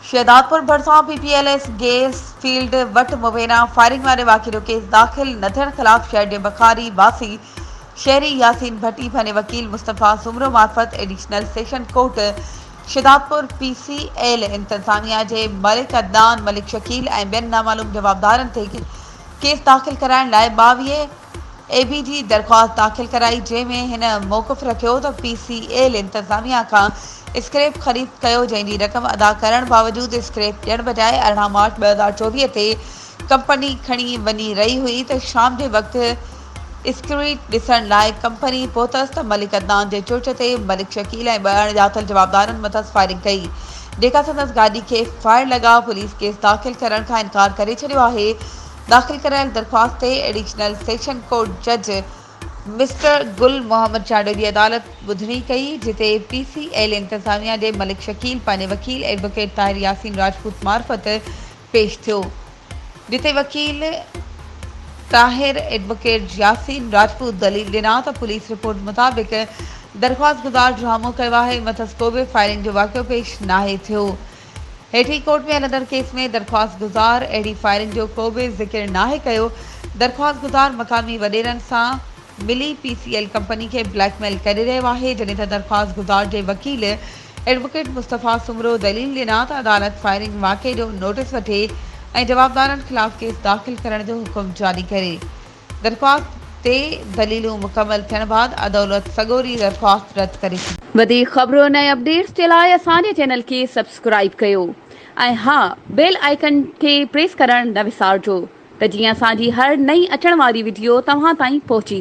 Shahdadpur भरसा पीपीएलएस gas field वट मुबैना firing वारे वाक़े जो केस दाख़िल न थियण ख़िलाफ़ शहर जे बखारी वासी शहरी यासीन भट्टी पंहिंजे वकील मुस्तफ़ा सुमरो मार्फत additional session court Shahdadpur PCL इंतज़ामिया जे मलिक अदनान मलिक शकील ऐं ॿियनि नामालूम जवाबदारनि ते केस दाख़िल कराइण लाइ 22 एबीजी दरख़्वास्त दाख़िल कराई, जंहिंमें हिन मौक़िफ़ रखियो त पीसीएल इंतज़ामिया खां स्क्रैप ख़रीद कयो, जंहिंजी रक़म अदा करण बावजूदि स्क्रैप ॾियण बजाए 18 मार्च 2024 ते कंपनी खणी वञी रही हुई त शाम जे वक़्तु स्क्रीट ॾिसण लाइ कंपनी पहुतसि त मलिक अदनान जे चुर्च ते मलिक शकील ऐं 2 अणॼातल जवाबदारनि मथां फायरिंग कई, जेका संदसि गाॾी खे फायर लॻा। पुलिस केस दाख़िल करण खां इनकार करे छॾियो आहे। दाख़िल करायल दरख़्वास्त ते एडिशनल सेशन कोर्ट जज मिस्टर गुल मोहम्मद चांडो जी अदालत ॿुधणी कई, जिते पीसीएल इंतज़ामिया जे मलिक शकील पंहिंजे वकील एडवोकेट ताहिर यासीन राजपूत मार्फत पेश थियो, जिते वकील ताहिर एडवोकेट यासीन राजपूत दलील ॾिना त पुलिस रिपोर्ट मुताबिक़ दरख़्वास्त गुज़ार ड्रामो कयो आहे, मथस को बि फायरिंग जो वाक़ियो पेश नाहे थियो। हेठी कोर्ट में हलंदड़ केस में दरख़्वास्त गुज़ार अहिड़ी फायरिंग जो को बि ज़िक्र नाहे कयो। दरख़्वास्त गुज़ार मक़ामी वॾेरनि सां मिली पीसीएल कंपनी खे ब्लैकमेल करे रहियो आहे, जॾहिं त दरख़्वास्त गुज़ार जे वकील एडवोकेट मुस्तफ़ा सुमरो दलील ॾिना त अदालत फायरिंग वाक़े जो नोटिस वठे ऐं जवाबदारनि ख़िलाफ़ केस दाख़िल करण जो हुकुम जारी करे। दरख़्वास्त ते दलीलूं मुकमल थियण बाद अदालत सॻोरी दरख़्वास्त रद्द करे। वधीक ख़बरुनि ऐं अपडेट्स जे लाइ असांजे चैनल खे सब्सक्राइब कयो ऐं हा बेल आइकन खे प्रेस करणु न विसारिजो त जीअं असांजी हर नई अचण वारी वीडियो तव्हां ताईं पहुची